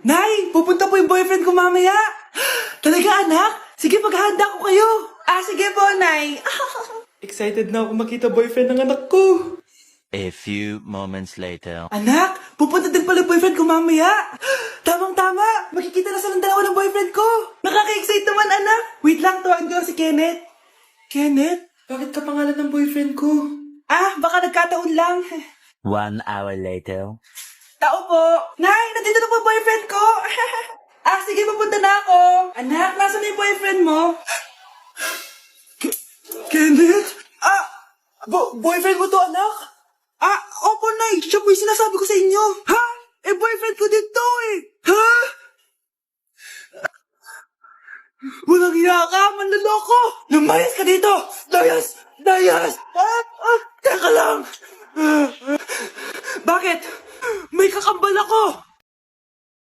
Nay, pupunta po yung boyfriend ko mamaya. Talaga, anak? Sige, paghahanda ko kayo. Sige po, Nay. Excited na ako makita boyfriend ng anak ko. A few moments later. Anak, pupunta din pala yung boyfriend ko mamaya. Tamang-tama, makikita na silang dalawa ng boyfriend ko. Nakaka-excite naman, anak. Wait lang, tawagin ko si Kenneth. Kenneth? Bakit ka pangalan ng boyfriend ko? Baka nagkataon lang. 1 hour later. Tao po. Nay, nandito na po yung boyfriend ko. Sige, pupunta na ako. Anak, nasa na yung boyfriend mo? Kenneth? Boyfriend mo to, anak? Opo, Nay. Siya po yung sinasabi ko sa inyo. Ha? Boyfriend ko din to, eh. Ha? Walang hiya ka, manloloko. Lumayas ka dito. Layas. Teka lang. Bakit? May kakambal ako.